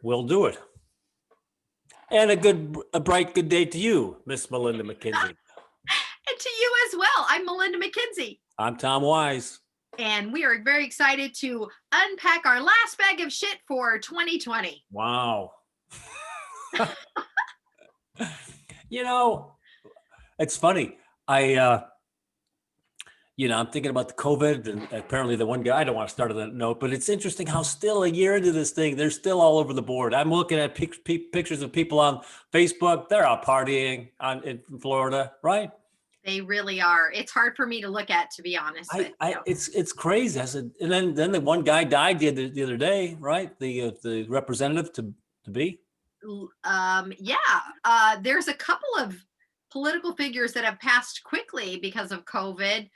We'll do it. And a bright good day to you, Miss Melinda McKinsey. And to you as well. I'm Melinda McKinsey. I'm Tom Wise. And we are very excited to unpack our last bag of shit for 2020. Wow. You know, it's funny. I'm thinking about the COVID, and apparently the one guy, I don't want to start on that note, but it's interesting how still a year into this thing, they're still all over the board. I'm looking at pictures of people on Facebook. They're out partying in Florida, right? They really are. It's hard for me to look at, to be honest. It's crazy. I said, and then the one guy died the other day, right? The representative to be. There's a couple of political figures that have passed quickly because of COVID.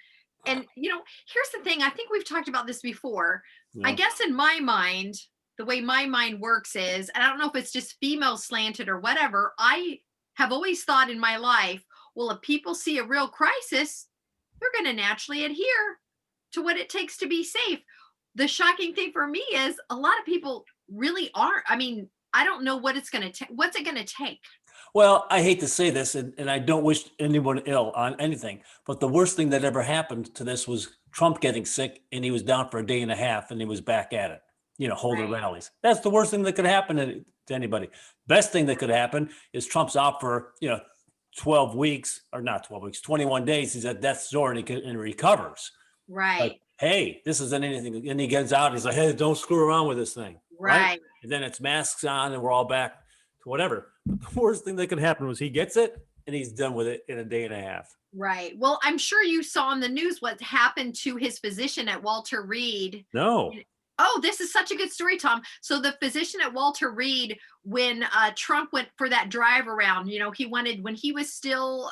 And, here's the thing. I think we've talked about this before. Yeah. I guess in my mind, the way my mind works is, and I don't know if it's just female slanted or whatever, I have always thought in my life, well, if people see a real crisis, they're going to naturally adhere to what it takes to be safe. The shocking thing for me is a lot of people really aren't. I mean, I don't know what it's going to take. What's it going to take? Well, I hate to say this, and I don't wish anyone ill on anything, but the worst thing that ever happened to this was Trump getting sick, and he was down for a day and a half, and he was back at it, holding rallies. That's the worst thing that could happen to anybody. Best thing that could happen is Trump's out for, 12 weeks, or not 12 weeks, 21 days. He's at death's door, and he recovers. Right. Like, hey, this isn't anything. And he gets out, and he's like, hey, don't screw around with this thing. Right. And then it's masks on, and we're all back to whatever. But the worst thing that could happen was he gets it, and he's done with it in a day and a half. Right. Well, I'm sure you saw on the news what happened to his physician at Walter Reed. No. Oh, this is such a good story, Tom. So the physician at Walter Reed, when Trump went for that drive around, he wanted, when he was still,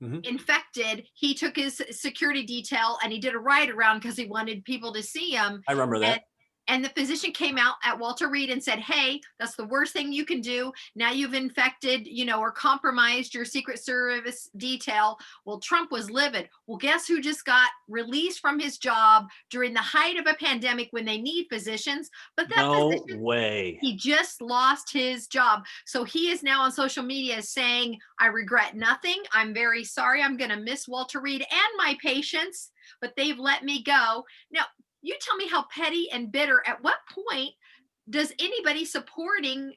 infected, he took his security detail and he did a ride around because he wanted people to see him. I remember that. And the physician came out at Walter Reed and said, hey, that's the worst thing you can do. Now you've infected, or compromised your Secret Service detail. Well, Trump was livid. Well, guess who just got released from his job during the height of a pandemic when they need physicians? But that physician, way. He just lost his job. So he is now on social media saying, I regret nothing. I'm very sorry. I'm going to miss Walter Reed and my patients, but they've let me go. Now, you tell me how petty and bitter. At what point does anybody supporting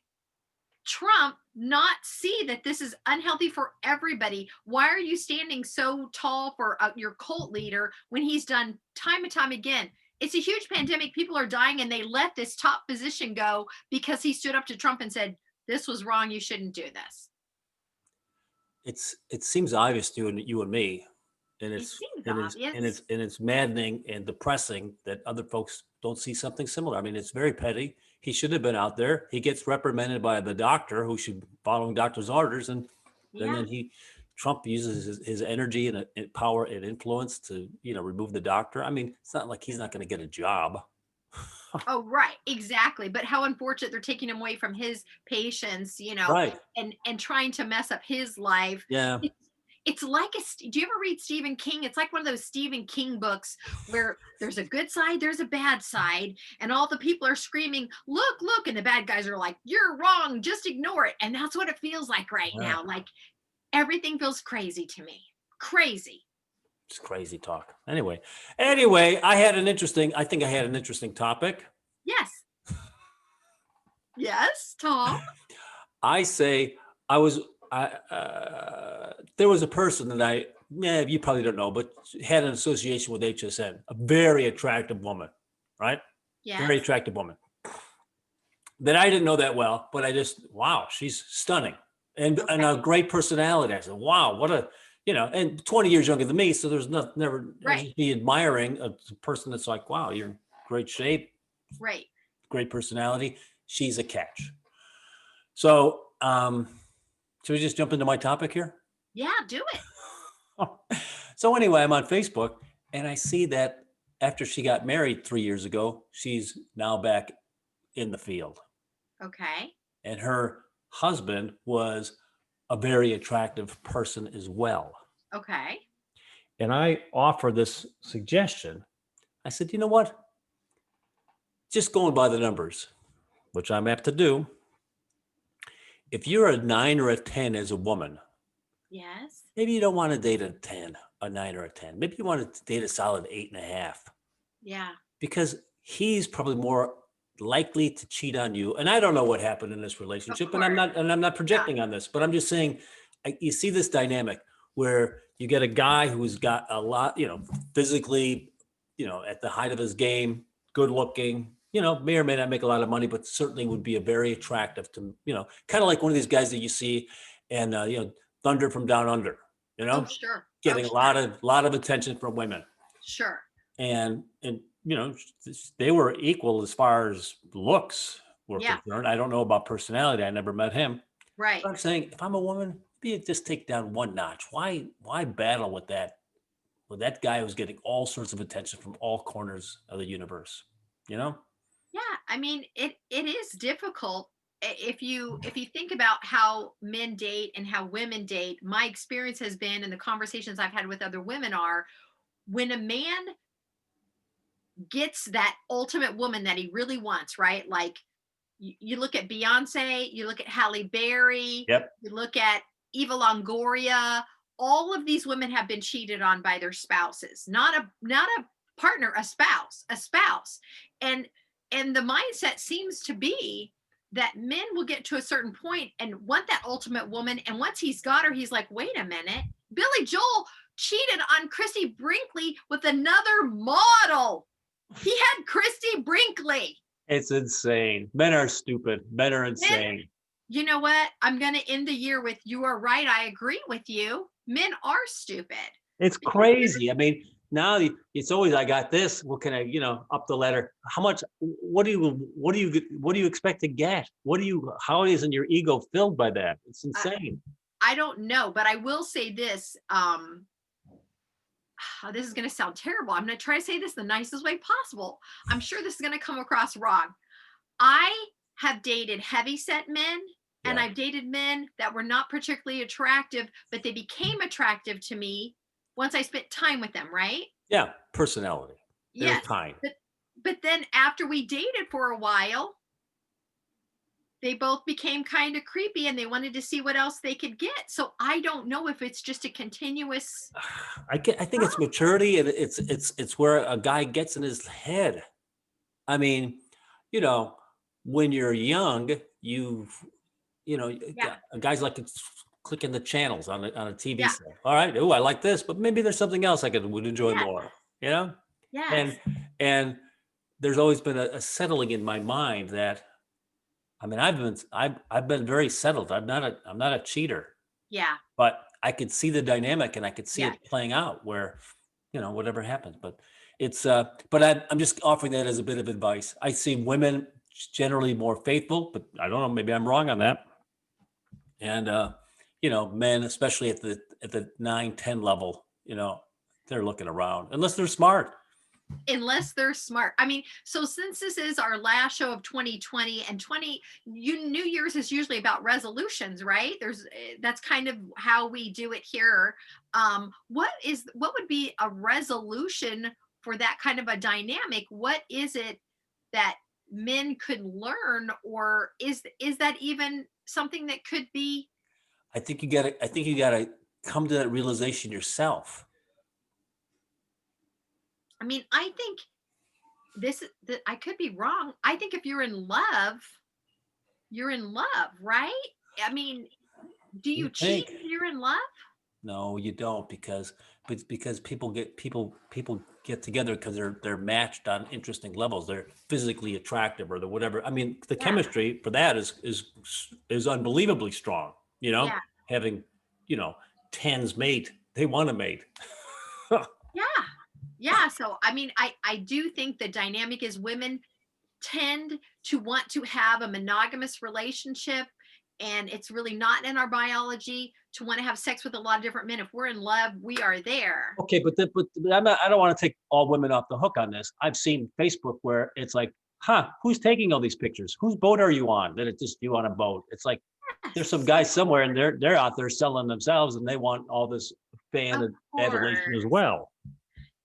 Trump not see that this is unhealthy for everybody? Why are you standing so tall for your cult leader when he's done time and time again? It's a huge pandemic. People are dying, and they let this top physician go because he stood up to Trump and said, this was wrong. You shouldn't do this. It seems obvious to you and me. And it's maddening and depressing that other folks don't see something similar. I mean, it's very petty. He should have been out there. He gets reprimanded by the doctor who should be following doctor's orders. And then Trump uses his energy and power and influence to, remove the doctor. I mean, it's not like he's not going to get a job. Oh, right. Exactly. But how unfortunate they're taking him away from his patients, right. and trying to mess up his life. Yeah. It's like, do you ever read Stephen King? It's like one of those Stephen King books where there's a good side, there's a bad side, and all the people are screaming, look, look, and the bad guys are like, you're wrong, just ignore it. And that's what it feels like right now. Like everything feels crazy to me. Crazy. It's crazy talk. Anyway, I think I had an interesting topic. Yes. Yes, Tom. I say there was a person that you probably don't know, but had an association with HSN, a very attractive woman, right? Yeah. Very attractive woman that I didn't know that well, but wow, she's stunning and a great personality. I said, wow, what a, and 20 years younger than me. So there's never be admiring a person that's like, wow, you're in great shape. Right. Great personality. She's a catch. So, should we just jump into my topic here? Yeah, do it. So anyway, I'm on Facebook and I see that after she got married 3 years ago, she's now back in the field. Okay. And her husband was a very attractive person as well. Okay. And I offer this suggestion. I said, you know what? Just going by the numbers, which I'm apt to do, if you're a 9 or a 10 as a woman, Yes. maybe you don't want to date a 10, a 9 or a 10. Maybe you want to date a solid 8.5, Yeah. because he's probably more likely to cheat on you. And I don't know what happened in this Of relationship, and course. I'm not Yeah. projecting on this, but I'm just saying, you see this dynamic where you get a guy who's got a lot, physically, at the height of his game, good looking, may or may not make a lot of money, but certainly would be a very attractive to, kind of like one of these guys that you see and, Thunder from Down Under, Oh, sure. Oh, getting a sure. lot of attention from women. Sure. And they were equal as far as looks were Yeah. concerned. I don't know about personality. I never met him. Right. But I'm saying, if I'm a woman, maybe just take down one notch. Why battle with that guy who's getting all sorts of attention from all corners of the universe? You know? Yeah. I mean, it is difficult. If you think about how men date and how women date, my experience has been, and the conversations I've had with other women are, when a man gets that ultimate woman that he really wants, right? Like you look at Beyonce, you look at Halle Berry, Yep. you look at Eva Longoria. All of these women have been cheated on by their spouses, not a partner, a spouse, and and the mindset seems to be that men will get to a certain point and want that ultimate woman, and once he's got her, he's like, wait a minute, Billy Joel cheated on Christy Brinkley with another model. He had Christy Brinkley. It's insane. Men are stupid. Men are Men, insane. you know what? I'm going to end the year with, you are right. I agree with you. Men are stupid. It's crazy. I mean, now it's always, I got this. What can I, up the ladder? How much? What do you expect to get? How isn't your ego filled by that? It's insane. I don't know, but I will say this. This is going to sound terrible. I'm going to try to say this the nicest way possible. I'm sure this is going to come across wrong. I have dated heavyset men, and Yeah. I've dated men that were not particularly attractive, but they became attractive to me once I spent time with them, right? Yeah. Personality. They're Yes. kind. But then after we dated for a while, they both became kind of creepy and they wanted to see what else they could get. So I don't know if it's just a continuous. I think it's maturity, and it's where a guy gets in his head. I mean, when you're young, Yeah. guys like to clicking the channels on a TV Yeah. set. All right, oh, I like this, but maybe there's something else would enjoy Yes. more. Yes. And there's always been a settling in my mind that, I mean, I've been very settled. I'm not a cheater, Yeah. but I could see the dynamic and I could see Yeah. it playing out where, whatever happens. But it's but I'm just offering that as a bit of advice. I see women generally more faithful, but I don't know, maybe I'm wrong on that. And men, especially at the 9, 10 level, they're looking around unless they're smart. Unless they're smart. I mean, so since this is our last show of 2020 and New Year's is usually about resolutions, right? That's kind of how we do it here. What would be a resolution for that kind of a dynamic? What is it that men could learn, or is that even something that could be? I think you gotta come to that realization yourself. I mean, I think I could be wrong. I think if you're in love, you're in love, right? I mean, do You you cheat think? when you're in love? No, you don't, because people get together because they're matched on interesting levels. They're physically attractive or the whatever. I mean, the Yeah. chemistry for that is unbelievably strong. Yeah. Having, 10s mate, they want to mate. Yeah. Yeah. So, I mean, I do think the dynamic is women tend to want to have a monogamous relationship, and it's really not in our biology to want to have sex with a lot of different men. If we're in love, we are there. Okay, but I don't want to take all women off the hook on this. I've seen Facebook where it's like, who's taking all these pictures? Whose boat are you on? That it's just you on a boat. It's like there's some guys somewhere and they're out there selling themselves and they want all this fan Of adulation as course. well.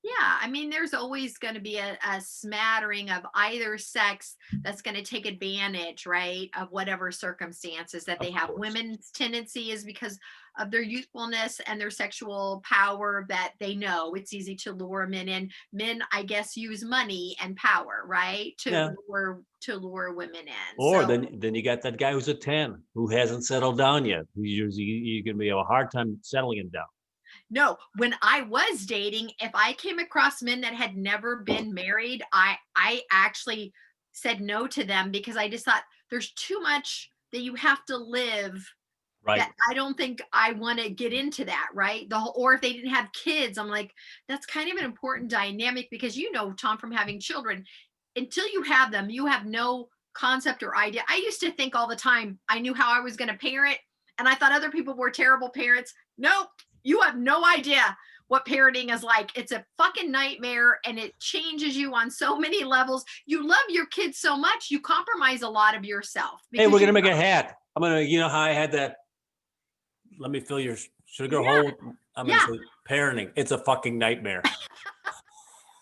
Yeah, I mean, there's always going to be a smattering of either sex that's going to take advantage, right, of whatever circumstances that they Of have. course. Women's tendency is because of their youthfulness and their sexual power that they know it's easy to lure men in. Men, I guess, use money and power, right, Yeah. to lure women in. Or So then you got that guy who's a 10 who hasn't settled down yet. You're going to have a hard time settling him down. no, when I was dating, if I came across men that had never been married, I actually said no to them because I just thought there's too much that you have to live Right. that I don't think I want to get into that, right? The whole, or if they didn't have kids, I'm like, that's kind of an important dynamic because Tom, from having children, until you have them, you have no concept or idea. I used to think all the time I knew how I was going to parent, and I thought other people were terrible parents. Nope, you have no idea what parenting is like. It's a fucking nightmare and it changes you on so many levels. You love your kids so much, you compromise a lot of yourself. Hey, we're Because going to make a hat. I'm going to, you know how I had that, let me fill your sugar yeah, hole. I'm going to yeah. say parenting. It's a fucking nightmare.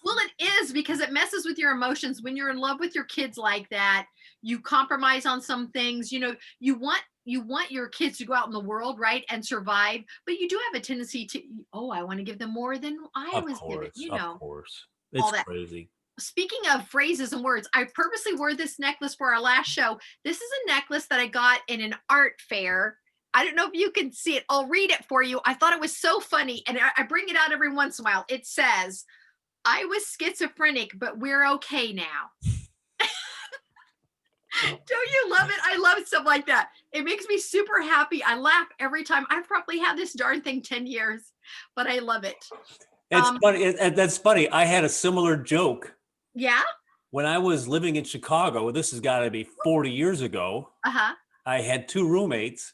Well, it is because it messes with your emotions when you're in love with your kids like that. You compromise on some things. You want your kids to go out in the world, right, and survive, but you do have a tendency to, oh, I want to give them more than I Of was given. course. Of course. All It's that. crazy. Speaking of phrases and words, I purposely wore this necklace for our last show. This is a necklace that I got in an art fair. I don't know if you can see it. I'll read it for you. I thought it was so funny, and I bring it out every once in a while. It says, I was schizophrenic, but we're okay now. Don't you love it? I love stuff like that. It makes me super happy. I laugh every time. I've probably had this darn thing 10 years, but I love it. It's funny. That's funny. I had a similar joke Yeah. when I was living in Chicago. This has got to be 40 years ago. Uh-huh. I had two roommates,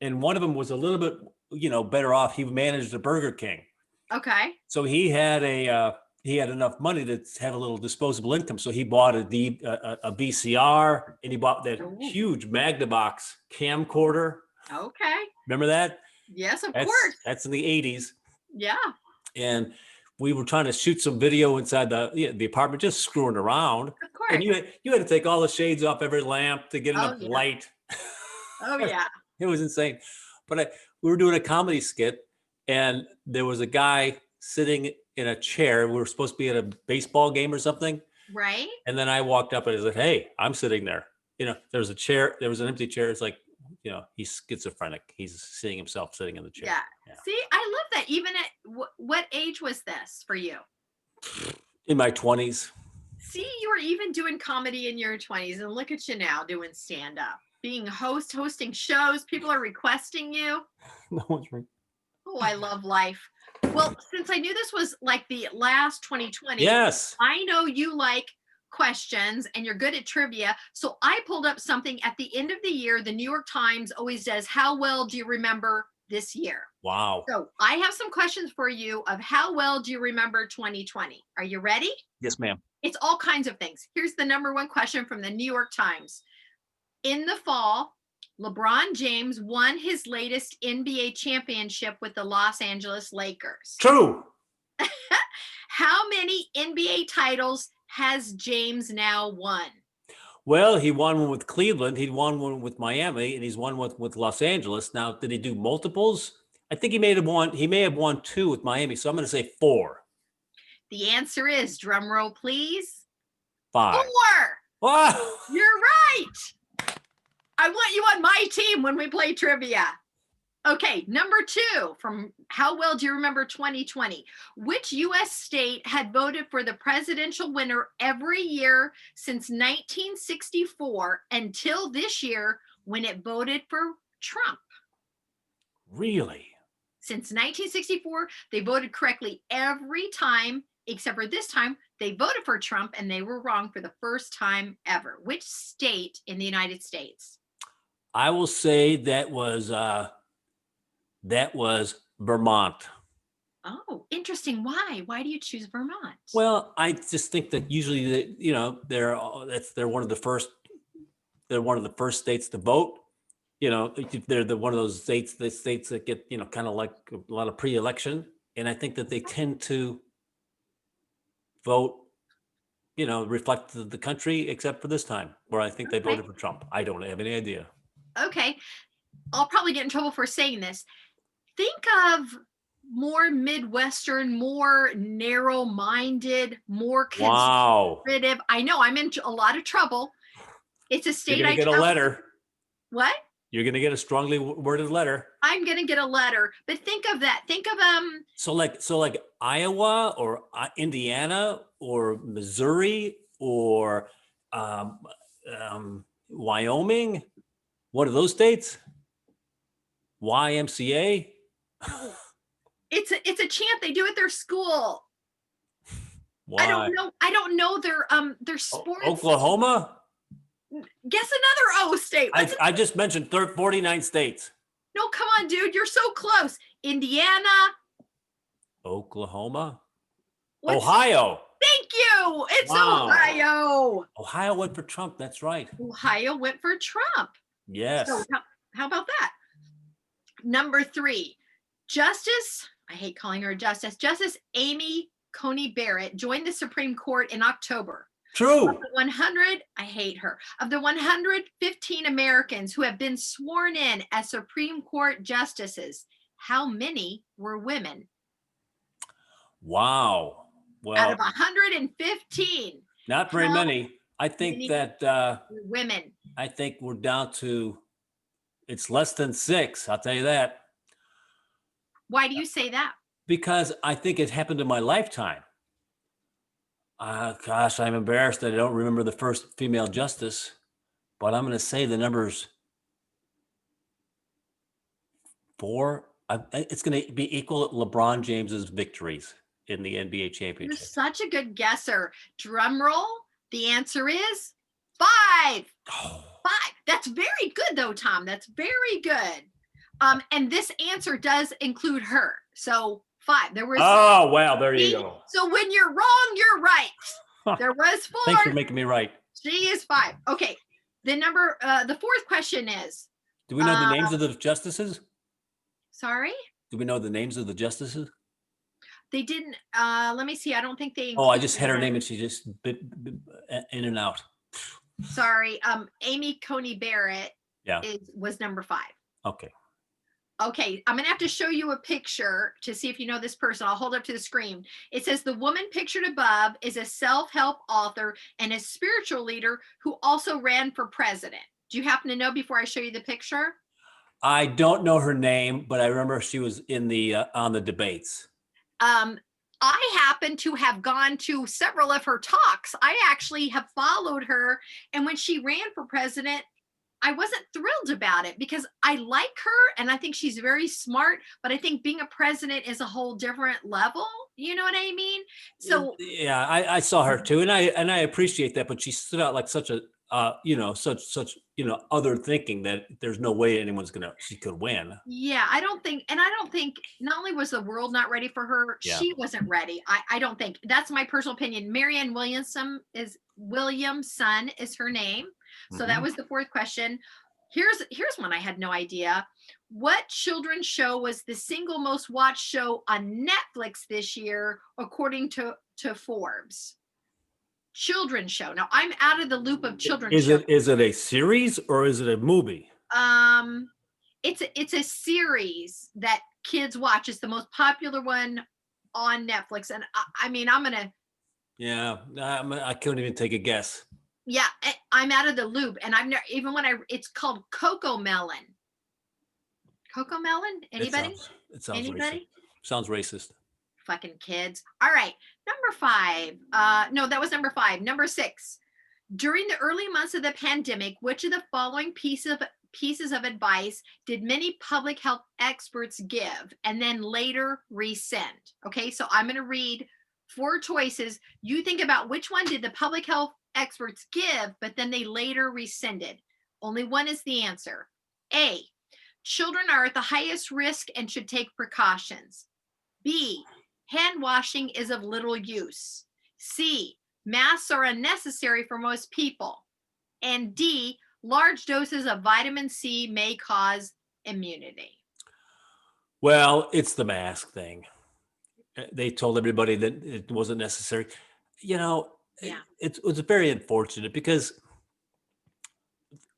and one of them was a little bit, better off. He managed a Burger King. Okay. So he had enough money to have a little disposable income. So he bought a VCR, and he bought that Ooh. huge Magnavox camcorder. Okay. Remember that? Yes, of That's course. that's in the 80s. Yeah. And we were trying to shoot some video inside the apartment, just screwing around. Of And course. you had to take all the shades off every lamp to get Oh, enough yeah. light. Oh, yeah. It was insane. But we were doing a comedy skit, and there was a guy sitting in a chair. We were supposed to be at a baseball game or something. Right? And then I walked up and I said, "Hey, I'm sitting there." There was a chair. There was an empty chair. It's like, he's schizophrenic. He's seeing himself sitting in the chair. Yeah. Yeah. See, I love that. Even at what age was this for you? In my 20s. See, you were even doing comedy in your 20s, and look at you now doing stand up, being hosting shows. People are requesting you. No one's right. Oh, I love life. Well, since I knew this was like the last 2020, Yes. I know you like questions and you're good at trivia. So I pulled up something at the end of the year. The New York Times always does, how well do you remember this year? Wow. So I have some questions for you of how well do you remember 2020? Are you ready? Yes, ma'am. It's all kinds of things. Here's the number one question from the New York Times. In the fall, LeBron James won his latest NBA championship with the Los Angeles Lakers. True. How many NBA titles has James now won? Well, he won one with Cleveland. He won one with Miami, and he's won with Los Angeles. Now, did he do multiples? I think he may have won two with Miami. So I'm going to say 4. The answer is, drum roll, please. 5. 4. Wow. You're right. I want you on my team when we play trivia. Okay, number 2 from how well do you remember 2020? Which U.S. state had voted for the presidential winner every year since 1964 until this year when it voted for Trump? Really? Since 1964, they voted correctly every time, except for this time, they voted for Trump and they were wrong for the first time ever. Which state in the United States? I will say that was Vermont. Oh, interesting. Why? Why do you choose Vermont? Well, I just think that usually they're one of the first states to vote. They're one of those states that get kind of like a lot of pre-election, and I think that they tend to vote, reflect the country, except for this time, where I think they Okay. voted for Trump. I don't have any idea. Okay. I'll probably get in trouble for saying this. Think of more Midwestern, more narrow-minded, more Wow. conservative. I know I'm in a lot of trouble. It's a You're state going to I get a travel. letter. What? You're going to get a strongly worded letter. I'm going to get a letter. But think of that. Think of So like Iowa or Indiana or Missouri or um, Wyoming. What are those states? YMCA. no. It's a chant they do at their school. Why? I don't know their sports. Oklahoma. Guess another O state. I just mentioned 49 states. No, come on, dude. You're so close. Indiana. Oklahoma. Ohio. Thank you. It's Wow. Ohio. Ohio went for Trump. That's right. Ohio went for Trump. Yes. So how about that? Number 3, Justice, I hate calling her Justice Amy Coney Barrett joined the Supreme Court in October. True. Of the 100, I hate her. Of the 115 Americans who have been sworn in as Supreme Court justices, how many were women? Wow. Well, out of 115. Not very many. I think that women. I think we're down to, it's less than 6. I'll tell you that. Why do you say that? Because I think it happened in my lifetime. Gosh, I'm embarrassed that I don't remember the first female justice, but I'm going to say the number's 4. It's going to be equal to LeBron James's victories in the NBA championship. You're such a good guesser. Drum roll. The answer is 5. Oh. 5. That's very good though, Tom. That's very good. And this answer does include her. So 5. There was. Oh, wow. There you go. So when you're wrong, you're right. There was 4. Thanks for making me right. She is 5. Okay. The 4th question is. Do we know the names of the justices? Sorry? Do we know the names of the justices? They didn't. Let me see. I don't think they. Oh, I just had her name and she just bit in and out. Sorry. Amy Coney Barrett Yeah. was number 5. Okay. Okay. I'm going to have to show you a picture to see if you know this person. I'll hold up to the screen. It says the woman pictured above is a self-help author and a spiritual leader who also ran for president. Do you happen to know before I show you the picture? I don't know her name, but I remember she was in the on the debates. I happen to have gone to several of her talks. I actually have followed her. And when she ran for president, I wasn't thrilled about it because I like her and I think she's very smart, but I think being a president is a whole different level. You know what I mean? So yeah, I saw her too. And I appreciate that, but she stood out like such a such other thinking that there's no way she could win. Yeah, I don't think not only was the world not ready for her, she wasn't ready. I don't think. That's my personal opinion. Marianne Williamson is her name. So that was the 4th question. Here's one I had no idea. What children's show was the single most watched show on Netflix this year, according to Forbes? Children's show. Now I'm out of the loop of children's show. Is it a series or is it a movie? It's a series that kids watch. It's the most popular one on Netflix. And I mean, I'm gonna. Yeah, I couldn't even take a guess. Yeah, I'm out of the loop, and I've never even when it's called Coco Melon. Coco Melon? Anybody? It sounds Anybody? Racist. Sounds racist. Fucking kids. All right, number 5. No, that was number 5. Number 6. During the early months of the pandemic, which of the following pieces of advice did many public health experts give and then later rescind? Okay, so I'm going to read 4 choices. You think about which one did the public health experts give, but then they later rescinded. Only one is the answer. A, children are at the highest risk and should take precautions. B, hand washing is of little use. C, masks are unnecessary for most people. And D, large doses of vitamin C may cause immunity. Well, it's the mask thing. They told everybody that it wasn't necessary. you know, Yeah. it was very unfortunate because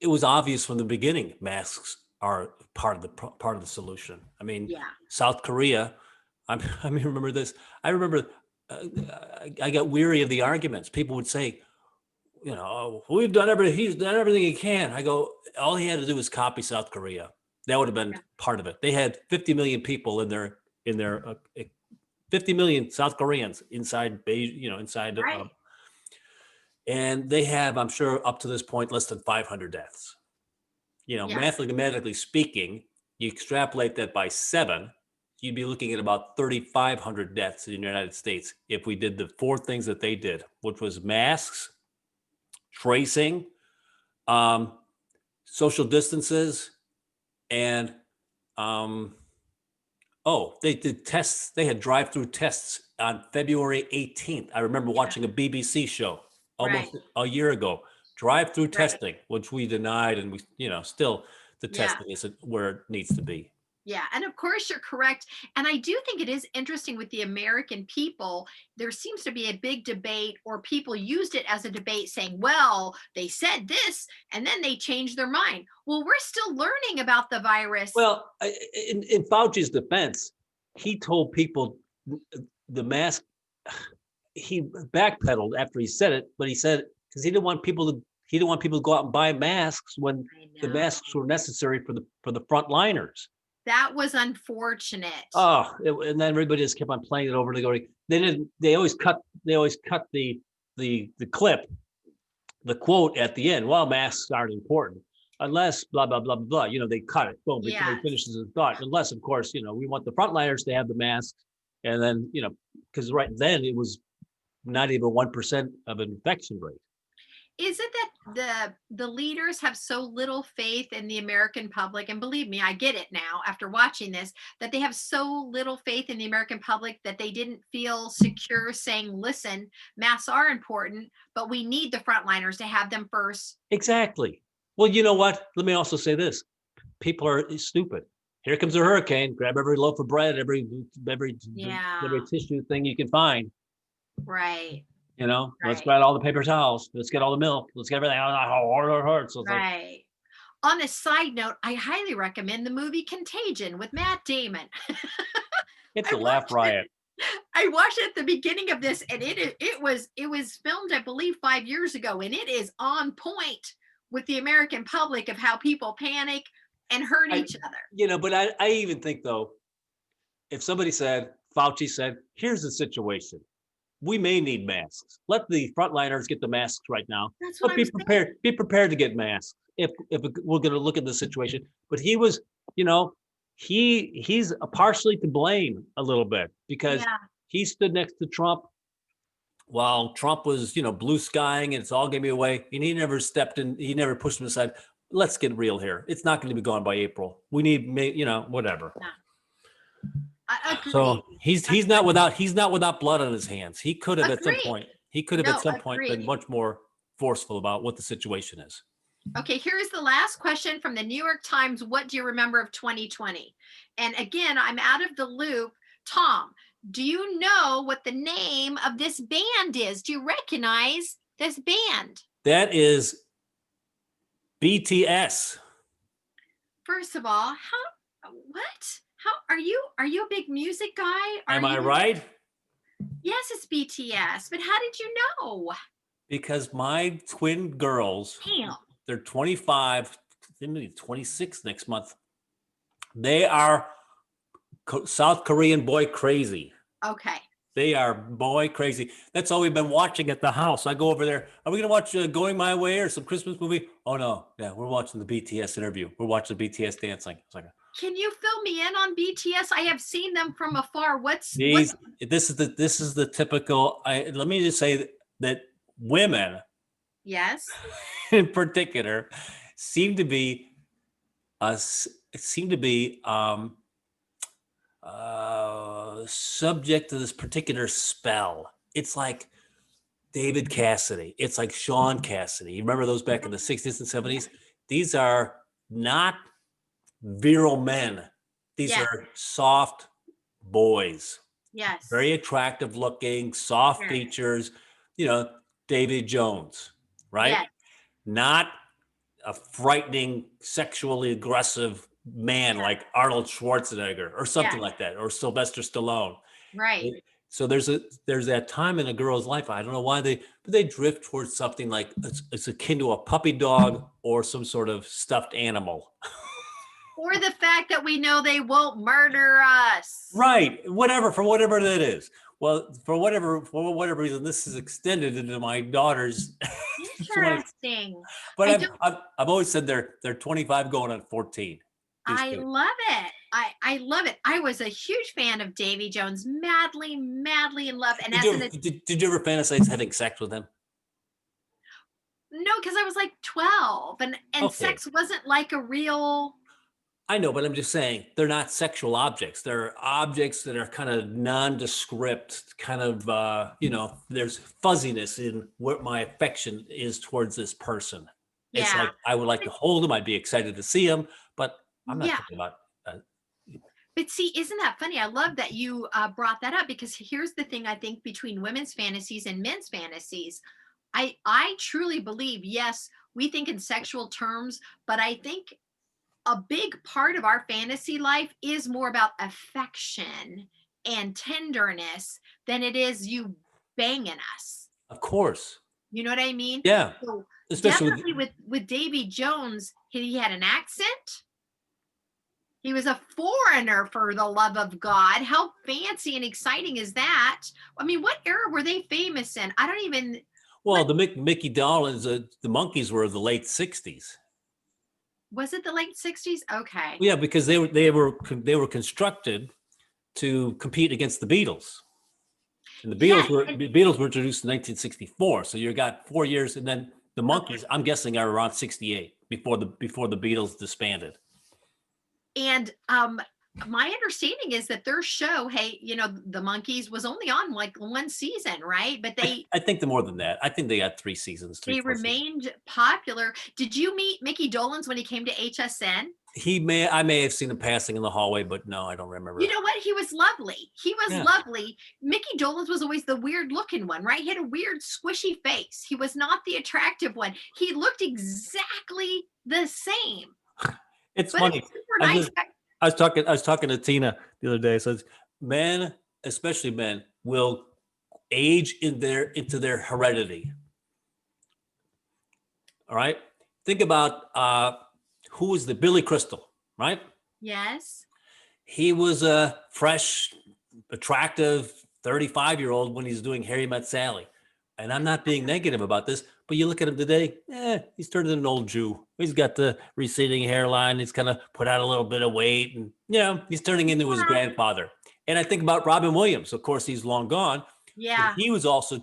it was obvious from the beginning masks are part of the solution. I mean, Yeah. South Korea. I mean, remember this. I remember uh, I got weary of the arguments. People would say, you know, "Oh, we've done everything. He's done everything he can." I go, all he had to do was copy South Korea. That would have been Yeah. part of it. They had 50 million people in their 50 million South Koreans inside Beijing, you know, inside, Right. and they have, I'm sure, up to this point, less than 500 deaths. You know, Yeah. mathematically speaking, you extrapolate that by 7, you'd be looking at about 3,500 deaths in the United States if we did the 4 things that they did, which was masks, tracing, um, social distances, and um, oh, they did tests. They had drive-through tests on February 18th. I remember Yeah. watching a BBC show Right. almost a year ago. Drive-through Right. testing, which we denied, and we, you know, still the Yeah. testing isn't where it needs to be. Yeah, and of course you're correct. And I do think it is interesting with the American people. There seems to be a big debate, or people used it as a debate saying, well, they said this and then they changed their mind. Well, we're still learning about the virus. Well, in Fauci's defense, he told people the mask. He backpedaled after he said it, but he said because he didn't want people to go out and buy masks when I the know. masks were necessary for the front liners. That was unfortunate. Oh, and then everybody just kept on playing it over and going. They didn't. They always cut. They always cut the clip, the quote at the end. Well, masks aren't important unless blah blah blah blah. You know, they cut it boom before he Yes. finishes his thought. Unless, of course, you know, we want the frontliners to have the masks, and then you know, because right then it was not even 1% of an infection rate. Is it that the leaders have so little faith in the American public? And believe me, I get it now after watching this, that they have so little faith in the American public that they didn't feel secure saying, listen, masks are important, but we need the frontliners to have them first. Exactly. Well, you know what? Let me also say this: people are stupid. Here comes a hurricane. Grab every loaf of bread, every Yeah. tissue thing you can find. Right. You know, let's Right. grab all the paper towels. Let's get all the milk. Let's get everything. So it's like Right. On a side note, I highly recommend the movie Contagion with Matt Damon. it's I a laugh watched it. riot. I watched it at the beginning of this, and it was filmed, I believe, 5 years ago, and it is on point with the American public of how people panic and hurt I, each other. you know, but I even think though, if somebody said, Fauci said, here's the situation. We may need masks. Let the frontliners get the masks right now, That's what but I'm saying. be prepared to get masks if we're going to look at the situation. But he was, you know, he's partially to blame a little bit because Yeah. he stood next to Trump while Trump was, you know, blue skying and it's all going to be away, and he never stepped in. He never pushed him aside. Let's get real here. It's not going to be gone by April. We need, you know, whatever. Yeah. I So agree. he's not without blood on his hands. Agreed. He could have at No, some point been agreed. much more forceful about what the situation is. Okay, here's the last question from the New York Times. What do you remember of 2020? And again, I'm out of the loop. Tom, do you know what the name of this band is? Do you recognize this band? That is BTS. First of all, what? How are you a big music guy? Are Am I you? right? Yes, it's BTS, but how did you know? Because my twin girls, Damn. they're 25, they may be 26 next month. They are South Korean boy crazy. Okay. They are boy crazy. That's all we've been watching at the house. I go over there. Are we going to watch Going My Way or some Christmas movie? Oh, no. Yeah, we're watching the BTS interview. We're watching the BTS dancing. It's like, Can you fill me in on BTS? I have seen them from afar. What's this is the typical. Let me just say that women Yes. in particular seem to be subject to this particular spell. It's like David Cassidy. It's like Sean Cassidy. You remember those back in the 60s and 70s? These are not virile men. These Yes. are soft boys, Yes. very attractive looking, soft Yes. features. you know, David Jones, right? Yes. Not a frightening, sexually aggressive man Yeah. like Arnold Schwarzenegger or something Yes. like that, or Sylvester Stallone. Right. So there's that time in a girl's life. I don't know why but they drift towards something like it's akin to a puppy dog or some sort of stuffed animal. Or the fact that we know they won't murder us. Right. Whatever, for whatever that is. Well, for whatever reason, this is extended into my daughters. Interesting. But I don't I've always said they're 25 going on 14. These I kids. love it. I love it. I was a huge fan of Davy Jones, madly, madly in love. And Did as you an did you ever fantasize having sex with him? no, because I was like 12 and Okay. sex wasn't like a real. I know, but I'm just saying they're not sexual objects. They're objects that are kind of nondescript, kind of, there's fuzziness in what my affection is towards this person. It's Yeah. like I would like to hold him. I'd be excited to see him, but I'm not Yeah. thinking about. Uh, But see, isn't that funny? I love that you brought that up because here's the thing I think between women's fantasies and men's fantasies. I truly believe, yes, we think in sexual terms, but I think a big part of our fantasy life is more about affection and tenderness than it is you banging us. of course, You know what I mean? yeah, So especially with definitely with Davy Jones, he had an accent. He was a foreigner, for the love of God. How fancy and exciting is that? I mean, what era were they famous in? I don't even well, what the Mickey Dolenz, the monkeys were the late '60s. was it, the late 60s? Okay. Yeah, because they were constructed to compete against the Beatles. And Yeah, The Beatles were introduced in 1964. So you got 4 years, and then the okay. Monkees, I'm guessing, are around 68 before the Beatles disbanded. And my understanding is that their show, hey, the Monkeys was only on like one season, right? But I think the more than that. I think they got 3 seasons, they 4 seasons. remained popular. Did you meet Mickey Dolenz when he came to HSN? I may have seen him passing in the hallway, but no, I don't You remember. know what? He was lovely. He was Yeah. lovely. Mickey Dolenz was always the weird looking one, right? He had a weird squishy face. He was not the attractive one. He looked exactly the same, It's but a funny. super I was nice just, guy. I was talking to Tina the other day. So men, especially men, will age into their heredity. All right. Think about who was the Billy Crystal, right? Yes. He was a fresh, attractive 35-year-old when he's doing Harry Met Sally. And I'm not being negative about this, but you look at him today, he's turned into an old Jew. He's got the receding hairline. He's kind of put out a little bit of weight, and he's turning into his Yeah. grandfather. And I think about Robin Williams. Of course, he's long gone, but Yeah. he was also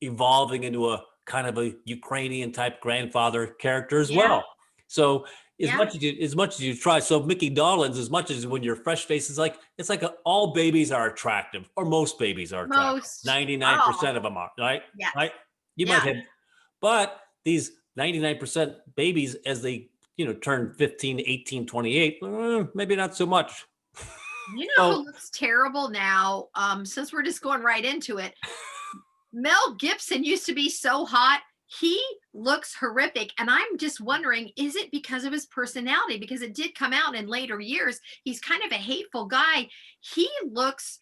evolving into a kind of a Ukrainian type grandfather character as Yeah. well. So Yeah. as much as you try, so Mickey Dolenz, as much as when you're fresh face, is like it's like all babies are attractive, or most babies are attractive. Most. Oh, 99% of them are, right? yes. Right? You might Yeah. have, but these 99% babies, as they turn 15, 18, 28, maybe not so much. You know So who looks terrible now? Since we're just going right into it, Mel Gibson used to be so hot. He looks horrific. And I'm just wondering, is it because of his personality? Because it did come out in later years. He's kind of a hateful guy. He looks,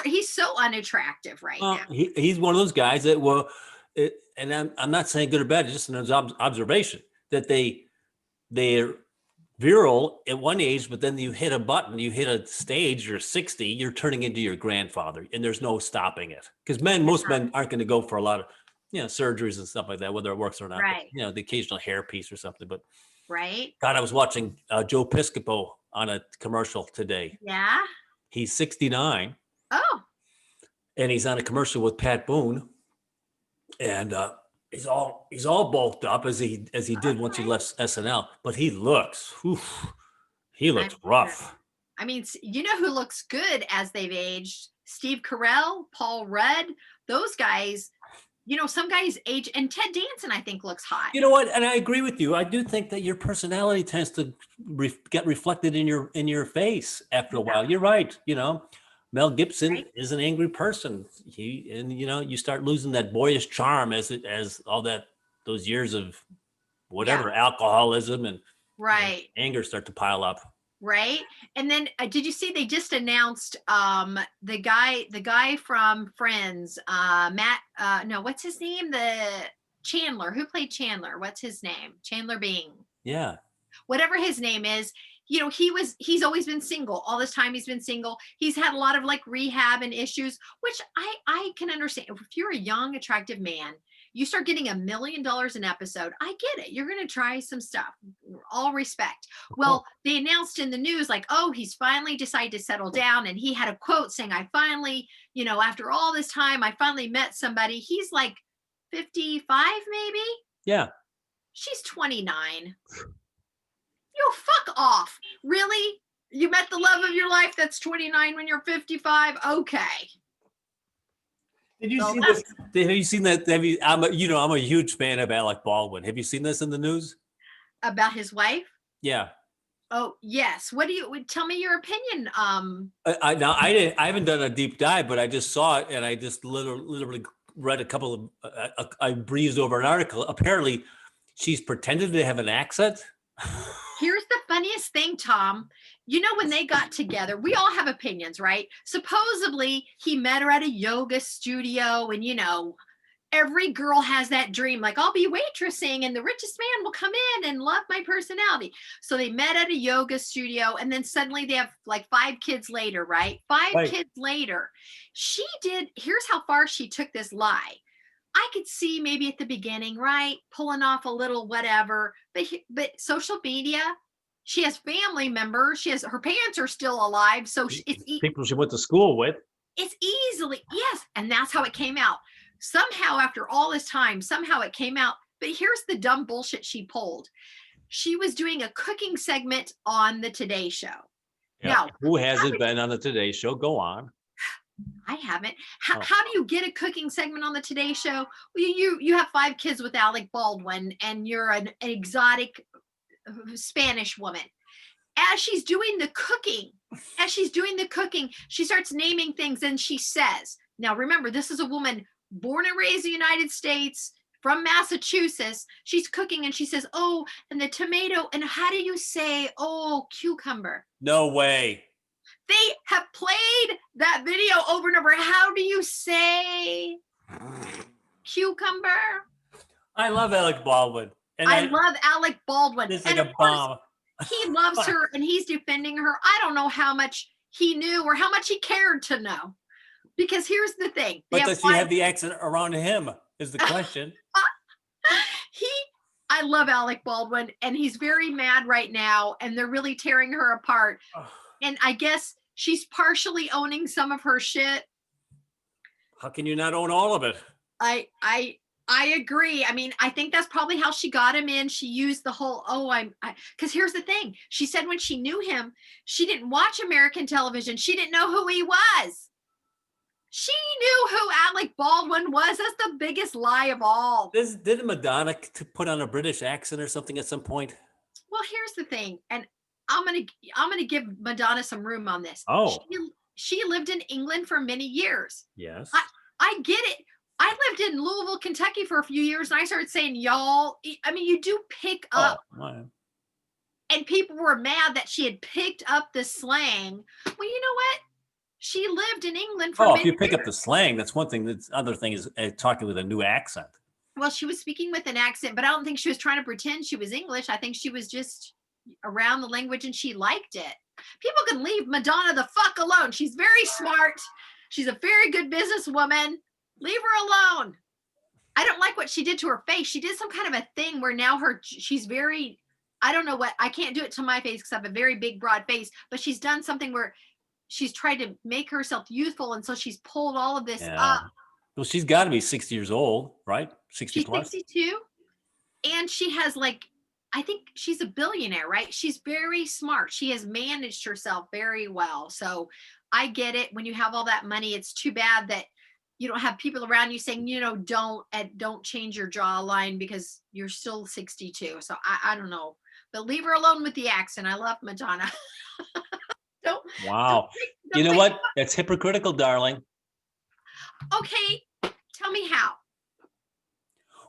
he's so unattractive right now. he's one of those guys that and I'm not saying good or bad, it's just an observation that they're virile at one age, but then you hit a button, you hit a stage, you're 60, you're turning into your grandfather, and there's no stopping it. Because most men aren't going to go for a lot of, surgeries and stuff like that, whether it works or not. Right. But, the occasional hair piece or something. But Right. God, I was watching Joe Piscopo on a commercial today. Yeah. He's 69, Oh. and he's on a commercial with Pat Boone, and he's all bulked up as he did once he left SNL. But he looks rough. I mean, you know who looks good as they've aged? Steve Carell, Paul Rudd, those guys. Some guys age, and Ted Danson, I think, looks hot. You know what? And I agree with you. I do think that your personality tends to get reflected in your face after a while. You're right. Mel Gibson right? is an angry person. You start losing that boyish charm as all those years of Yeah, whatever alcoholism and right. anger start to pile up. Right. And then did you see they just announced the guy from Friends, Matt no, what's his name? The Chandler, who played Chandler? What's his name? Chandler Bing. Yeah. Whatever his name is, he's always been single. All this time he's been single. He's had a lot of like rehab and issues, which I can understand. If you're a young attractive man, you start getting $1 million an episode, I get it. You're going to try some stuff. All respect. Of course. Well, they announced in the news like, oh, he's finally decided to settle down, and he had a quote saying, I finally, after all this time, I finally met somebody. He's like 55 maybe. Yeah. She's 29. You fuck off. Really? You met the love of your life that's 29 when you're 55? Okay. Did you see this? Have you seen that? I'm a huge fan of Alec Baldwin. Have you seen this in the news? About his wife? Yeah. Oh, yes. Tell me your opinion? I haven't done a deep dive, but I just saw it and I just literally read a couple of, I breezed over an article. Apparently she's pretended to have an accent. Here's the funniest thing, Tom. When they got together, we all have opinions, right? Supposedly he met her at a yoga studio, and every girl has that dream, like, I'll be waitressing and the richest man will come in and love my personality. So they met at a yoga studio, and then suddenly they have like 5 kids later, right? Five Right. kids later. Here's how far she took this lie. I could see maybe at the beginning, right? Pulling off a little whatever, but social media, she has family members. Her parents are still alive. So it's People she went to school with. It's easily, yes. And that's how it came out. Somehow after all this time, somehow it came out. But here's the dumb bullshit she pulled. She was doing a cooking segment on the Today Show. Yeah. Now, who hasn't been on the Today Show? Go on. I haven't. How do you get a cooking segment on the Today Show? Well, you have 5 kids with Alec Baldwin, and you're an exotic Spanish woman. As she's doing the cooking, she starts naming things, and she says, now remember, this is a woman born and raised in the United States, from Massachusetts. She's cooking, and she says, oh, and the tomato, and how do you say, oh, cucumber? No way. They have played that video over and over. How do you say cucumber? I love Alec Baldwin. And I love Alec Baldwin. It's like a bomb. He loves her, and he's defending her. I don't know how much he knew or how much he cared to know. Because here's the thing. But does he have the accent around him is the question. I love Alec Baldwin, and he's very mad right now, and they're really tearing her apart. And I guess she's partially owning some of her shit. How can you not own all of it? I agree. I mean, I think that's probably how she got him in. She used the whole, because here's the thing. She said when she knew him, she didn't watch American television. She didn't know who he was. She knew who Alec Baldwin was. That's the biggest lie of all. Didn't Madonna put on a British accent or something at some point? Well, here's the thing. And I'm gonna give Madonna some room on this. Oh. She lived in England for many years. Yes. I get it. I lived in Louisville, Kentucky for a few years, and I started saying y'all. I mean, you do pick up. Wow. And people were mad that she had picked up the slang. Well, you know what? She lived in England for many if you pick years. up the slang, that's one thing. The other thing is talking with a new accent. Well, she was speaking with an accent, but I don't think she was trying to pretend she was English. I think she was just around the language, and she liked it. People can leave Madonna the fuck alone. She's very smart. She's a very good businesswoman. Leave her alone. I don't like what she did to her face. She did some kind of a thing where now she's very, I don't know what, I can't do it to my face because I have a very big, broad face, but she's done something where she's tried to make herself youthful, and so she's pulled all of this up. Well, she's got to be 60 years old, right? 60 she's plus. 62, and she has I think she's a billionaire, right? She's very smart. She has managed herself very well. So I get it. When you have all that money, it's too bad that you don't have people around you saying, don't change your jawline because you're still 62. So I don't know, but leave her alone with the accent. I love Madonna. You know what? That's hypocritical, darling. Okay, tell me how.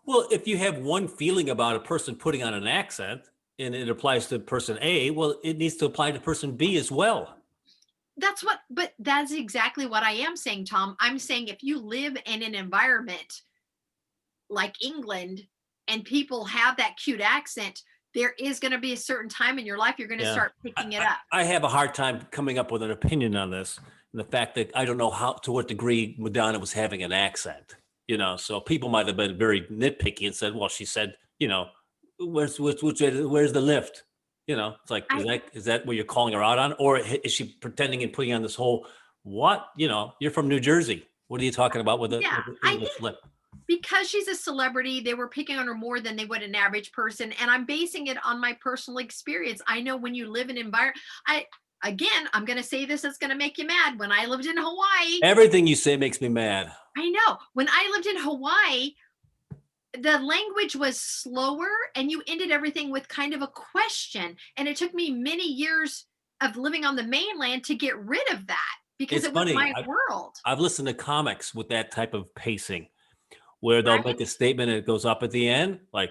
Well, if you have one feeling about a person putting on an accent and it applies to person A, well, it needs to apply to person B as well. But that's exactly what I am saying, Tom. I'm saying if you live in an environment like England and people have that cute accent, there is going to be a certain time in your life you're going to start picking it up. I have a hard time coming up with an opinion on this. And the fact that I don't know to what degree Madonna was having an accent, so people might have been very nitpicky and said, well, she said, where's the lift? It's like, is that what you're calling her out on? Or is she pretending and putting on this whole, what, you're from New Jersey. What are you talking about with the English lip? Because she's a celebrity, they were picking on her more than they would an average person. And I'm basing it on my personal experience. I know when you live in an environment, I'm going to say this, it's going to make you mad. When I lived in Hawaii. Everything you say makes me mad. I know. When I lived in Hawaii, the language was slower and you ended everything with kind of a question. And it took me many years of living on the mainland to get rid of that because it was my world. I've listened to comics with that type of pacing, where they'll make a statement and it goes up at the end. Like,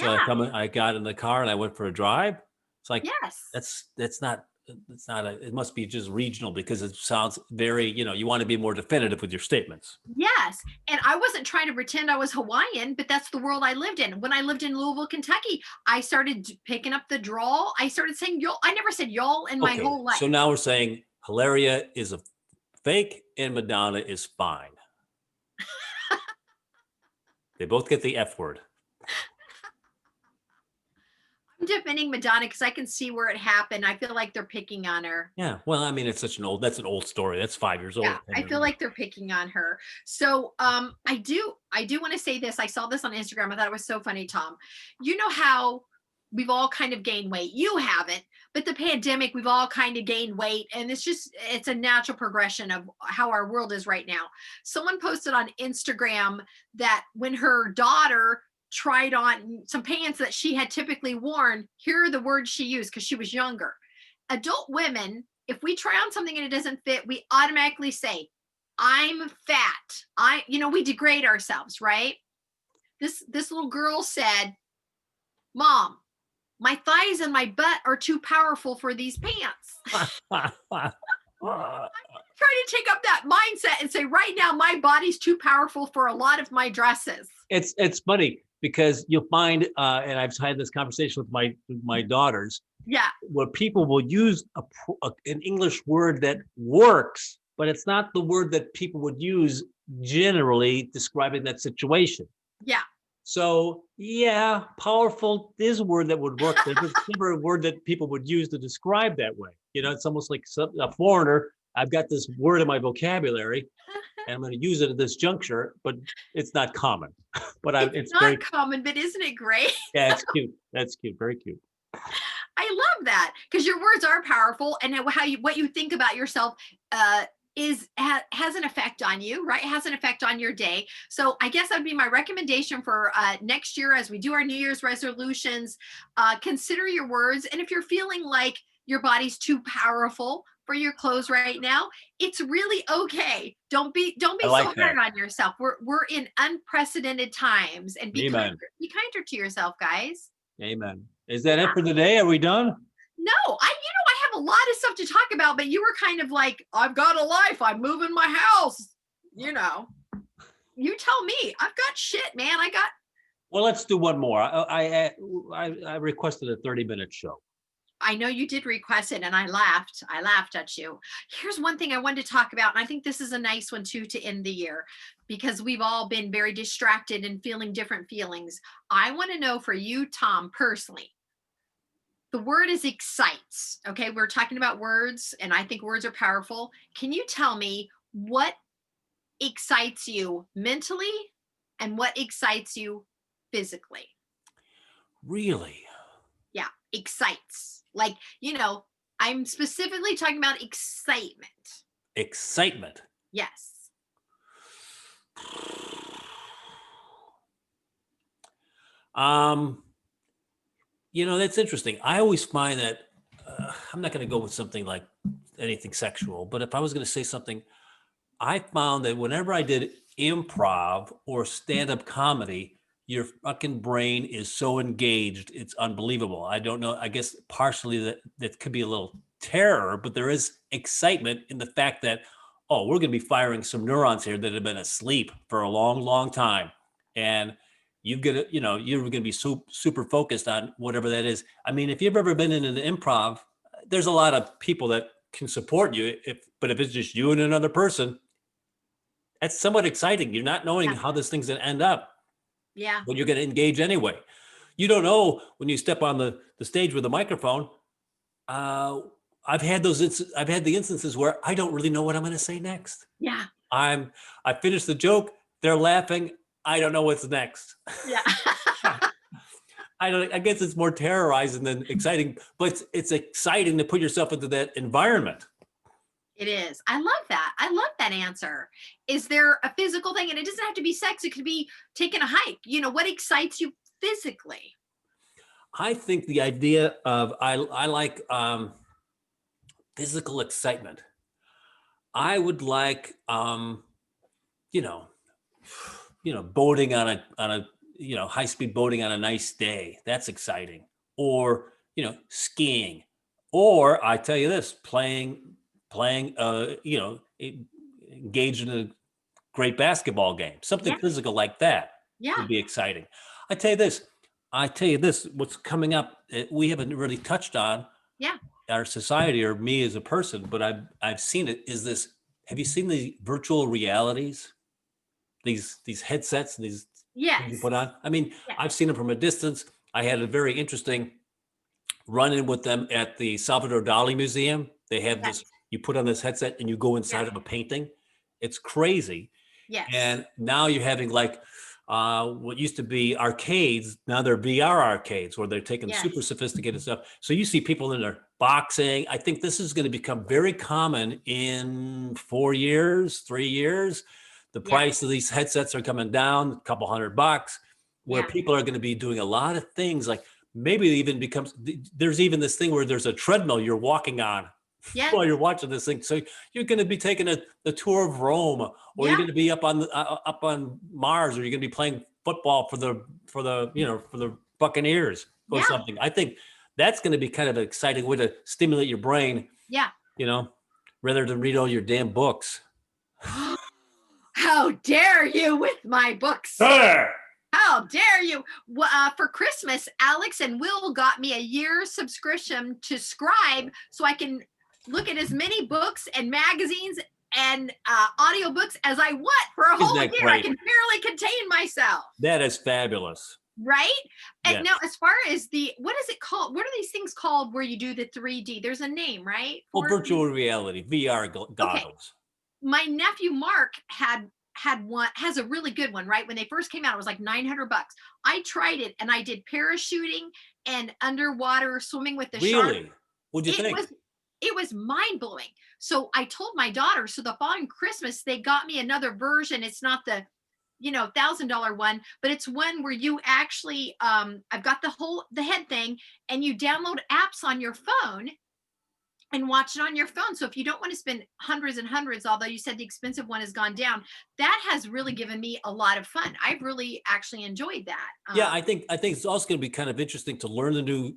I got in the car and I went for a drive. It's like, it must be just regional because it sounds very, you want to be more definitive with your statements. Yes. And I wasn't trying to pretend I was Hawaiian, but that's the world I lived in. When I lived in Louisville, Kentucky, I started picking up the drawl. I started saying y'all. I never said y'all in my whole life. So now we're saying Hilaria is a fake and Madonna is fine. They both get the F word. I'm defending Madonna because I can see where it happened. I feel like they're picking on her. Yeah. Well, I mean, that's an old story. That's 5 years old. Yeah, I feel like they're picking on her. So I do want to say this. I saw this on Instagram. I thought it was so funny, Tom. You know how we've all kind of gained weight. You haven't, but the pandemic, we've all kind of gained weight. And it's a natural progression of how our world is right now. Someone posted on Instagram that when her daughter tried on some pants that she had typically worn, here are the words she used because she was younger. Adult women, if we try on something and it doesn't fit, we automatically say, I'm fat. We degrade ourselves, right? This little girl said, Mom, my thighs and my butt are too powerful for these pants. I'm trying to take up that mindset and say, right now, my body's too powerful for a lot of my dresses. It's funny because you'll find, and I've had this conversation with my daughters, where people will use an English word that works, but it's not the word that people would use generally describing that situation. Yeah. So powerful is a word that would work. It's never a word that people would use to describe that way. It's almost like a foreigner. I've got this word in my vocabulary, and I'm going to use it at this juncture, but it's not common. But it's not very common, but isn't it great? Yeah, it's cute. That's cute. Very cute. I love that because your words are powerful, and what you think about yourself has an effect on you, right? It has an effect on your day. So I guess that'd be my recommendation for next year as we do our New Year's resolutions. Consider your words, and if you're feeling like your body's too powerful for your clothes right now, it's really okay. Don't be so hard on yourself. We're in unprecedented times, and be kinder to yourself, guys. Amen. Is that it for the day? Are we done? No, I have a lot of stuff to talk about, but you were kind of like, I've got a life. I'm moving my house. You tell me. I've got shit, man. Well, let's do one more. I requested a 30-minute show. I know you did request it, and I laughed. I laughed at you. Here's one thing I wanted to talk about, and I think this is a nice one too to end the year, because we've all been very distracted and feeling different feelings. I want to know for you, Tom, personally, the word is excites. Okay, we're talking about words, and I think words are powerful. Can you tell me what excites you mentally and what excites you physically? Really? Yeah, excites. Like, I'm specifically talking about excitement. Excitement? Yes. That's interesting. I always find that I'm not going to go with something like anything sexual, but if I was going to say something, I found that whenever I did improv or stand-up comedy, your fucking brain is so engaged. It's unbelievable. I don't know. I guess partially that could be a little terror, but there is excitement in the fact that, oh, we're going to be firing some neurons here that have been asleep for a long, long time. And you've got to, you're going to be super focused on whatever that is. I mean, if you've ever been in an improv, there's a lot of people that can support you. But if it's just you and another person, that's somewhat exciting. You're not knowing how this thing's going to end up. Yeah. But you're going to engage anyway. You don't know when you step on the stage with a microphone. I've had the instances where I don't really know what I'm going to say next. Yeah. I finished the joke. They're laughing. I don't know what's next. Yeah. I guess it's more terrorizing than exciting, but it's exciting to put yourself into that environment. It is. I love that. I love that answer. Is there a physical thing? And it doesn't have to be sex. It could be taking a hike. What excites you physically? I think the idea of, I like physical excitement. I would like, boating on a high-speed boating on a nice day. That's exciting. Or, skiing. Or I tell you this, playing, engaged in a great basketball game, something physical like that would be exciting. I tell you this, what's coming up, we haven't really touched on our society or me as a person, but I've seen it, is this, have you seen the virtual realities? These headsets, these you put on? I mean, I've seen them from a distance. I had a very interesting run-in with them at the Salvador Dali Museum. They have this, you put on this headset and you go inside of a painting. It's crazy. Yes. And now you're having like what used to be arcades, now they're VR arcades where they're taking super sophisticated stuff. So you see people in there boxing. I think this is going to become very common in 4 years, 3 years. The price of these headsets are coming down a couple $100, where people are going to be doing a lot of things. Like maybe it even becomes, there's even this thing where there's a treadmill you're walking on while you're watching this thing. So you're going to be taking a tour of Rome, or you're going to be up on Mars, or you're going to be playing football for the Buccaneers or something. I think that's going to be kind of an exciting way to stimulate your brain. Yeah. Rather than read all your damn books. How dare you with my books? Sir! How dare you? For Christmas, Alex and Will got me a year subscription to Scribe so I can look at as many books and magazines and audiobooks as I want for a whole year. Great? I can barely contain myself. That is fabulous. Right? And now, as far as what is it called? What are these things called where you do the 3D? There's a name, right? Well, virtual reality, VR goggles. Okay. My nephew Mark has a really good one, right? When they first came out, it was like $900. I tried it and I did parachuting and underwater swimming with the shark. Really? What'd you think? It was mind blowing. So I told my daughter, so the following Christmas, they got me another version. It's not the, $1,000 one, but it's one where you actually, I've got the head thing, and you download apps on your phone and watch it on your phone. So if you don't want to spend hundreds and hundreds, although you said the expensive one has gone down, that has really given me a lot of fun. I've really actually enjoyed that. I think it's also going to be kind of interesting to learn a new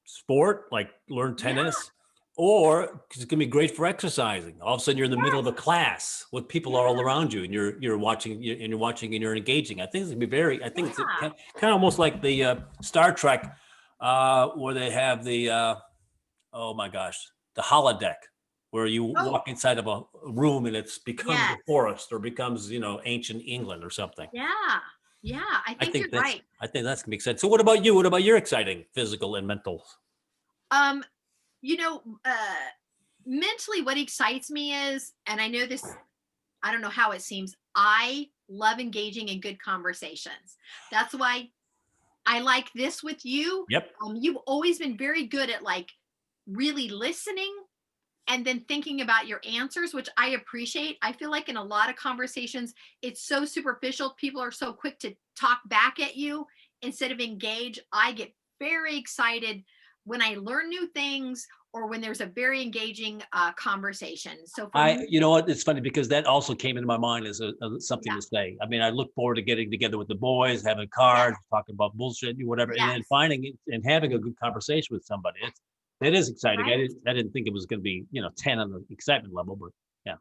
sport, like learn tennis, or it's going to be great for exercising. All of a sudden you're in the middle of a class with people all around you, and you're watching and you're engaging. I think it's going to be it's kind of almost like the Star Trek where they have the, oh my gosh, the holodeck, where you walk inside of a room and it's becomes a forest, or becomes, ancient England or something. Yeah. I think you're right. I think that's gonna be exciting. So what about you? What about your exciting physical and mental? Mentally, what excites me is, and I know this, I don't know how it seems, I love engaging in good conversations. That's why I like this with you. Yep. You've always been very good at like really listening and then thinking about your answers, which I appreciate. I feel like in a lot of conversations, it's so superficial. People are so quick to talk back at you instead of engage. I get very excited when I learn new things, or when there's a very engaging conversation. So for I, me, you know what? It's funny because that also came into my mind as something yeah, to say. I mean, I look forward to getting together with the boys, having yes, cards, talking about bullshit, whatever, and then yes, finding it and having a good conversation with somebody. That is exciting. right. I didn't think it was going to be, 10 on the excitement level, but yeah,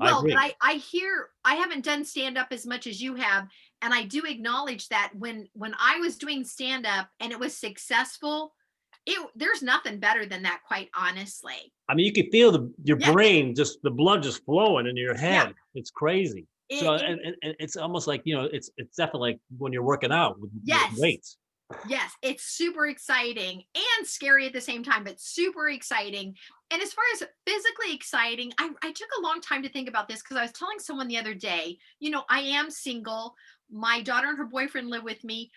I Well, but agree. I hear I haven't done stand up as much as you have, and I do acknowledge that when I was doing stand up and it was successful, there's nothing better than that, quite honestly. I mean, you can feel your Yeah, brain, just the blood just flowing in your yeah. head. It's crazy. So, It and it's almost like, it's definitely like when you're working out with yes. weights. Yes, it's super exciting and scary at the same time, but super exciting. And as far as physically exciting, I took a long time to think about this because I was telling someone the other day, I am single. My daughter and her boyfriend live with me,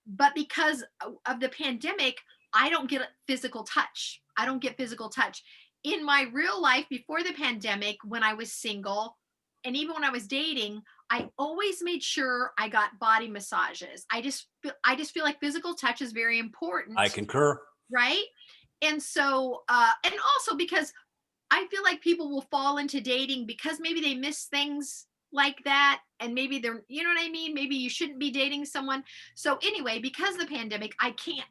but because of the pandemic, I don't get physical touch. I don't get physical touch. In my real life before the pandemic, when I was single, and even when I was dating, I always made sure I got body massages. I just feel like physical touch is very I important, concur. right? And so and also because I feel like people will fall into dating because maybe they miss things like that, and maybe they're, you know what I mean? Maybe you shouldn't be dating someone. So anyway, because of the pandemic, I can't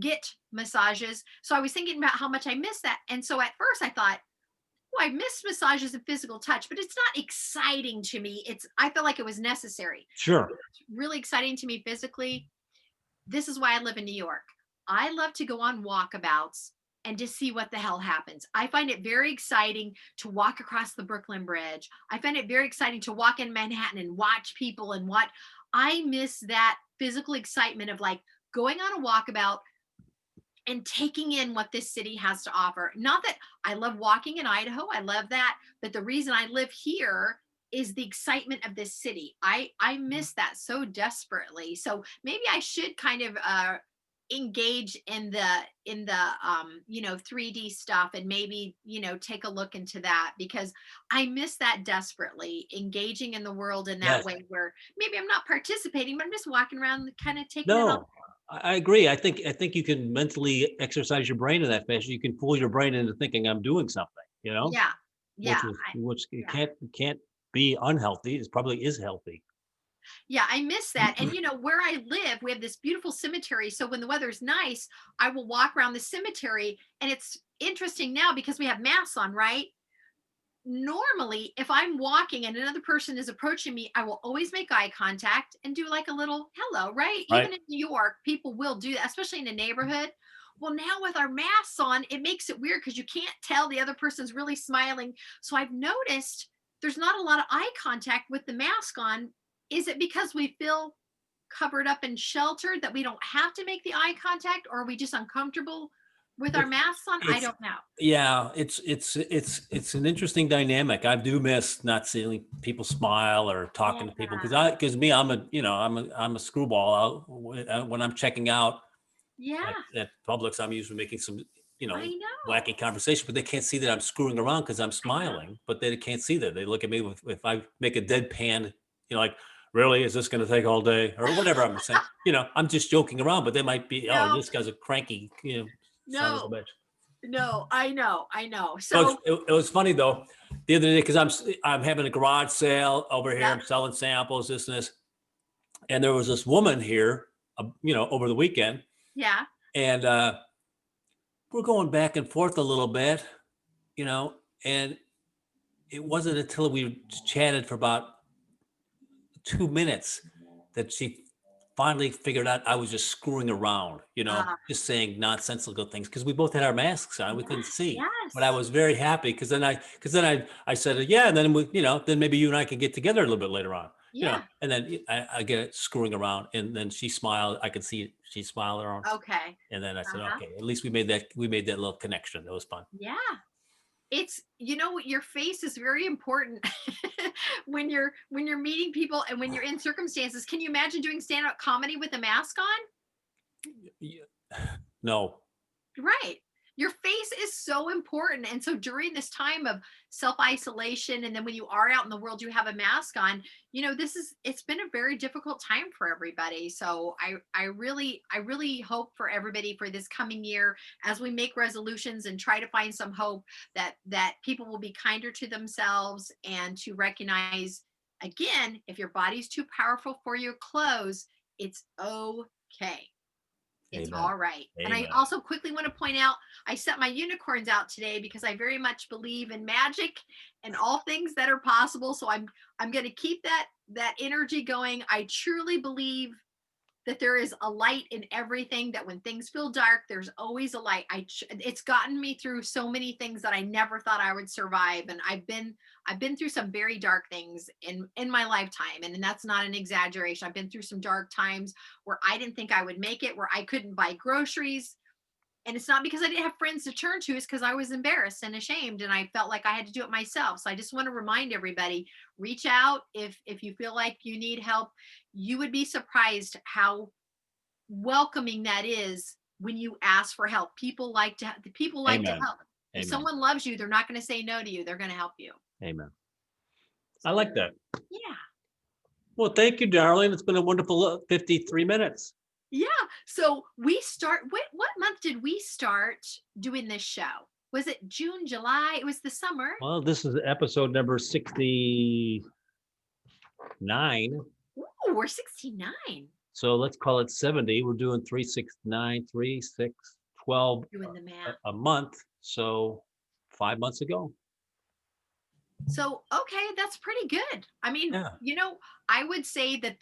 get massages. So I was thinking about how much I miss that. And so at first I thought, oh, I miss massages and physical touch, but it's not exciting to me. I felt like it was necessary. Sure. It's really exciting to me physically. This is why I live in New York. I love to go on walkabouts and just see what the hell happens. I find it very exciting to walk across the Brooklyn Bridge. I find it very exciting to walk in Manhattan and watch people and what I miss that physical excitement of like going on a walkabout and taking in what this city has to offer. Not that I love walking in Idaho, I love that, but the reason I live here is the excitement of this city. I miss that so desperately. So maybe I should kind of engage in the 3D stuff, and maybe take a look into that, because I miss that desperately, engaging in the world in that Yes. way where maybe I'm not participating, but I'm just walking around kind of taking it all. No, I agree. I think you can mentally exercise your brain in that fashion. You can fool your brain into thinking I'm doing something, Yeah. which Yeah. is which it Yeah. can't be unhealthy. It probably is healthy. Yeah, I miss that. And where I live, we have this beautiful cemetery. So when the weather's nice, I will walk around the cemetery. And it's interesting now because we have masks on, right? Normally, if I'm walking and another person is approaching me, I will always make eye contact and do like a little hello, right? Right. Even in New York, people will do that, especially in a neighborhood. Well, now with our masks on, it makes it weird because you can't tell the other person's really smiling. So I've noticed there's not a lot of eye contact with the mask on. Is it because we feel covered up and sheltered that we don't have to make the eye contact, or are we just uncomfortable with our It's masks on? I it's don't know. yeah, it's an interesting dynamic. I do miss not seeing people smile or talking to people Yeah. because me, I'm a screwball. When I'm checking out Yeah, at Publix, I'm usually making some, you I know, know. wacky conversation, but they can't see that I'm screwing around because I'm I know. smiling. But they can't see that. They look at me if I make a deadpan, like, really, is this going to take all day or whatever I'm saying? I'm just joking around, but they might be, oh, No, this guy's a cranky, son of a no, bitch. no, I know, I know. So So, it was funny though, the other day because I'm having a garage sale over here. yeah, I'm selling samples, this and this, and there was this woman here, over the weekend, yeah. and we're going back and forth a little bit, you know, and it wasn't until we chatted for about 2 minutes that she finally figured out I was just screwing around, Uh, just saying nonsensical things because we both had our masks on. We couldn't yes, see. But I yes. was very happy because then I said, yeah, and then maybe you and I can get together a little bit later on, Yeah. and then I get it screwing around, and then she smiled. I could see she smiled around, Okay. and then I said, Uh-huh. okay, at least we made that little connection. That was fun. Yeah. It's your face is very important when you're meeting people and when you're in circumstances. Can you imagine doing stand-up comedy with a mask on? Yeah. No. Right. Your face is so important. And so during this time of self-isolation, and then when you are out in the world, you have a mask on, it's been a very difficult time for everybody. So I really hope for everybody for this coming year, as we make resolutions and try to find some hope, that people will be kinder to themselves and to recognize, again, if your body's too powerful for your clothes, it's okay. It's Amen. all right. And I Amen. also quickly want to point out, I set my unicorns out today because I very much believe in magic and all things that are possible. So I'm going to keep that energy going. I truly believe that there is a light in everything, that when things feel dark, there's always a light. It's gotten me through so many things that I never thought I would survive. And I've been through some very dark things in my lifetime. And that's not an exaggeration. I've been through some dark times where I didn't think I would make it, where I couldn't buy groceries. And it's not because I didn't have friends to turn to, it's because I was embarrassed and ashamed and I felt like I had to do it myself. So I just want to remind everybody, reach out if you feel like you need help. You would be surprised how welcoming that is when you ask for help. People like to Amen. help. If Amen. someone loves you, they're not going to say no to you. They're going to help you. Amen. I like that. Yeah. Well, thank you, darling. It's been a wonderful 53 minutes. Yeah. So we start, what month did we start doing this show? Was it June, July? It was the summer. Well, this is episode number 69. Ooh, we're 69. So let's call it 70. We're doing 369, 12 Doing the math. a month. So 5 months ago. So, okay, that's pretty good. I mean, Yeah. I would say that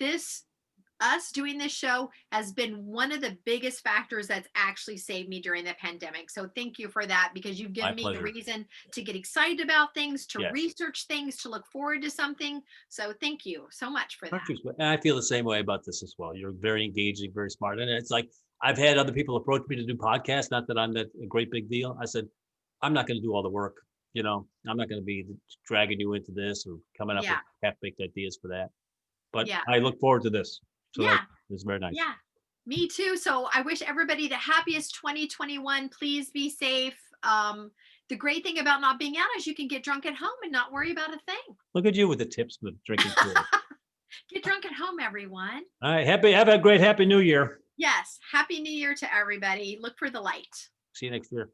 us doing this show has been one of the biggest factors that's actually saved me during the pandemic. So thank you for that, because you've given My me the pleasure. reason to get excited about things, to Yes. research things, to look forward to something. So thank you so much for that. And I feel the same way about this as well. You're very engaging, very smart. And it's like, I've had other people approach me to do podcasts. Not that I'm that a great big deal. I said, I'm not going to do all the work. I'm not going to be dragging you into this or coming up with half-baked ideas for that. But I look forward to this. So it's very nice. Yeah, me too. So I wish everybody the happiest 2021. Please be safe. The great thing about not being out is you can get drunk at home and not worry about a thing. Look at you with the tips with drinking. Get drunk at home, everyone. All right. Have a great Happy New Year. Yes. Happy New Year to everybody. Look for the light. See you next year.